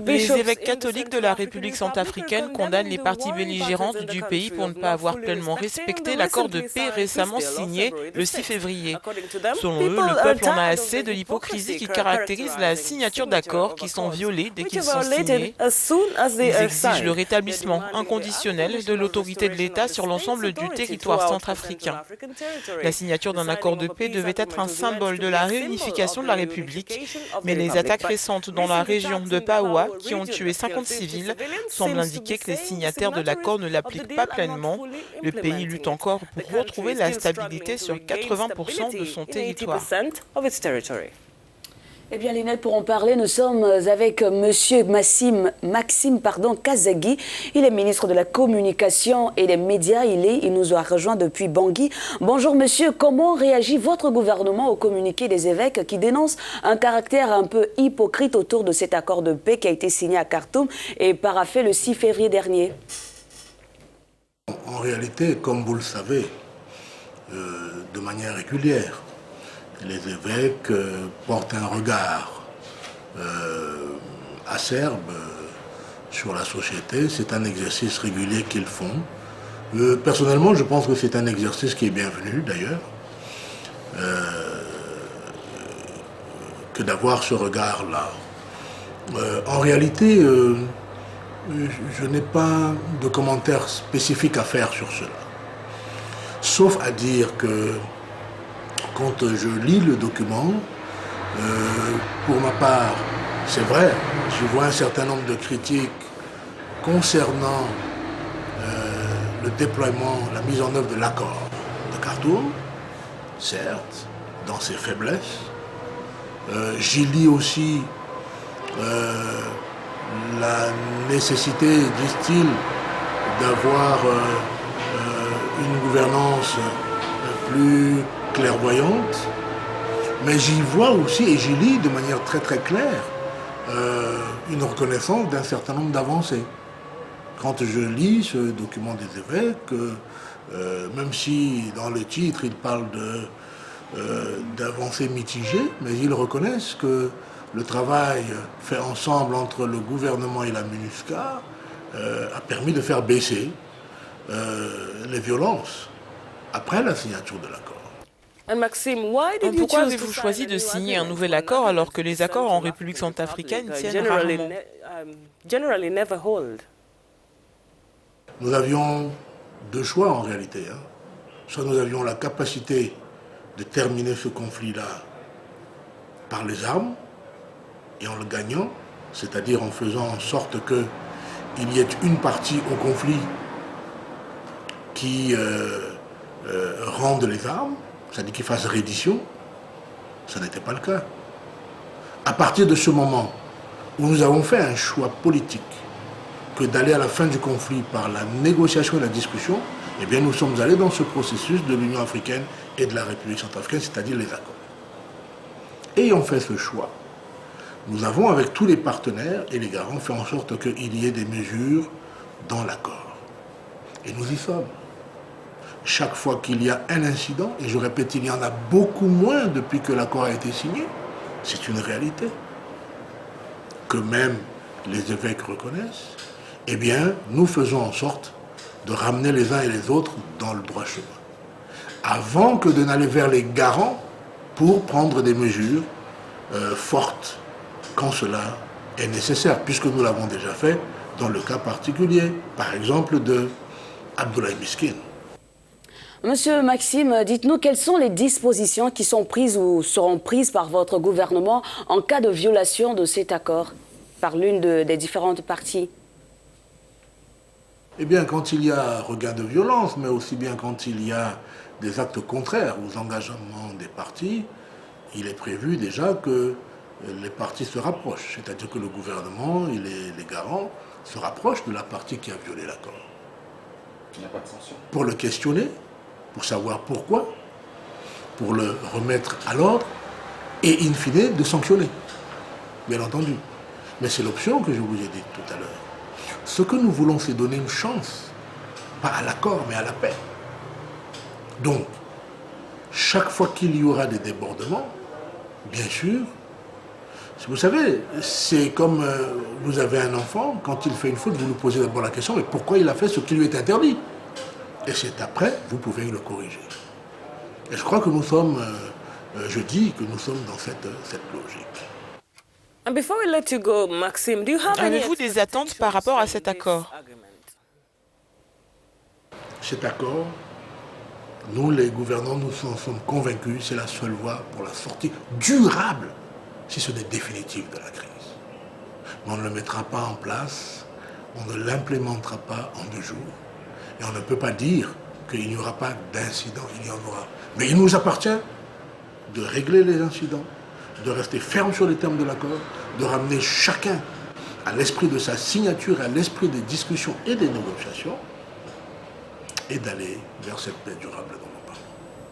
Les évêques catholiques de la République centrafricaine condamnent les parties belligérantes du pays pour ne pas avoir pleinement respecté l'accord de paix récemment signé le 6 février. Selon eux, le peuple en a assez de l'hypocrisie qui caractérise la signature d'accords qui sont violés dès qu'ils sont signés. Ils exigent le rétablissement inconditionnel de l'autorité de l'État sur l'ensemble du territoire centrafricain. La signature d'un accord de paix devait être un symbole de la réunification de la République, mais les attaques récentes dans la région de Paoua, qui ont tué 50 civils, semblent indiquer que les signataires de l'accord ne l'appliquent pas pleinement. Le pays lutte encore pour retrouver la stabilité sur 80% de son territoire. Eh bien, Lynette, pour en parler, nous sommes avec Monsieur Maxime Kazagui. Il est ministre de la Communication et des Médias. Il nous a rejoint depuis Bangui. Bonjour, monsieur. Comment réagit votre gouvernement au communiqué des évêques qui dénonce un caractère un peu hypocrite autour de cet accord de paix qui a été signé à Khartoum et paraphé le 6 février dernier? En réalité, comme vous le savez, de manière régulière, les évêques portent un regard acerbe sur la société. C'est un exercice régulier qu'ils font. Personnellement, je pense que c'est un exercice qui est bienvenu, d'ailleurs, que d'avoir ce regard-là. En réalité, je n'ai pas de commentaires spécifiques à faire sur cela. Sauf à dire que quand je lis le document, pour ma part, c'est vrai, je vois un certain nombre de critiques concernant le déploiement, la mise en œuvre de l'accord de Khartoum, certes, dans ses faiblesses. J'y lis aussi la nécessité, disent-ils, d'avoir une gouvernance plus clairvoyante, mais j'y vois aussi, et j'y lis de manière très très claire, une reconnaissance d'un certain nombre d'avancées. Quand je lis ce document des évêques, même si dans le titre il parle d'avancées mitigées, mais ils reconnaissent que le travail fait ensemble entre le gouvernement et la MINUSCA a permis de faire baisser les violences après la signature de l'accord. Pourquoi avez-vous choisi de signer un nouvel accord alors que les accords en République centrafricaine tiennent rarement? Nous avions deux choix en réalité. Soit nous avions la capacité de terminer ce conflit-là par les armes et en le gagnant, c'est-à-dire en faisant en sorte qu'il y ait une partie au conflit qui rende les armes, c'est-à-dire qu'il fasse reddition. Ça n'était pas le cas. À partir de ce moment où nous avons fait un choix politique que d'aller à la fin du conflit par la négociation et la discussion, eh bien nous sommes allés dans ce processus de l'Union africaine et de la République centrafricaine, c'est-à-dire les accords. Ayant fait ce choix, nous avons avec tous les partenaires et les garants fait en sorte qu'il y ait des mesures dans l'accord. Et nous y sommes. Chaque fois qu'il y a un incident, et je répète, il y en a beaucoup moins depuis que l'accord a été signé, c'est une réalité que même les évêques reconnaissent, eh bien, nous faisons en sorte de ramener les uns et les autres dans le droit chemin. Avant que de n'aller vers les garants pour prendre des mesures fortes quand cela est nécessaire, puisque nous l'avons déjà fait dans le cas particulier, par exemple de Abdoulaye Miskin. Monsieur Maxime, dites-nous quelles sont les dispositions qui sont prises ou seront prises par votre gouvernement en cas de violation de cet accord par l'une des différentes parties? Eh bien, quand il y a regain de violence, mais aussi bien quand il y a des actes contraires aux engagements des parties, il est prévu déjà que les parties se rapprochent. C'est-à-dire que le gouvernement et les garants se rapprochent de la partie qui a violé l'accord. Il n'y a pas de sanction. Pour le questionner, pour savoir pourquoi, pour le remettre à l'ordre et in fine de sanctionner, bien entendu. Mais c'est l'option que je vous ai dite tout à l'heure. Ce que nous voulons, c'est donner une chance, pas à l'accord, mais à la paix. Donc, chaque fois qu'il y aura des débordements, bien sûr, Vous savez, c'est comme vous avez un enfant, quand il fait une faute, vous lui posez d'abord la question, mais pourquoi il a fait ce qui lui est interdit? Et c'est après, vous pouvez le corriger. Et je crois que nous sommes, je dis que nous sommes dans cette logique. Avez-vous des attentes par rapport à cet accord? Cet accord, nous les gouvernants, nous en sommes convaincus, c'est la seule voie pour la sortie durable, si ce n'est définitive, de la crise. Mais on ne le mettra pas en place, on ne l'implémentera pas en 2 jours. Et on ne peut pas dire qu'il n'y aura pas d'incident, il y en aura. Mais il nous appartient de régler les incidents, de rester ferme sur les termes de l'accord, de ramener chacun à l'esprit de sa signature, à l'esprit des discussions et des négociations, et d'aller vers cette paix durable.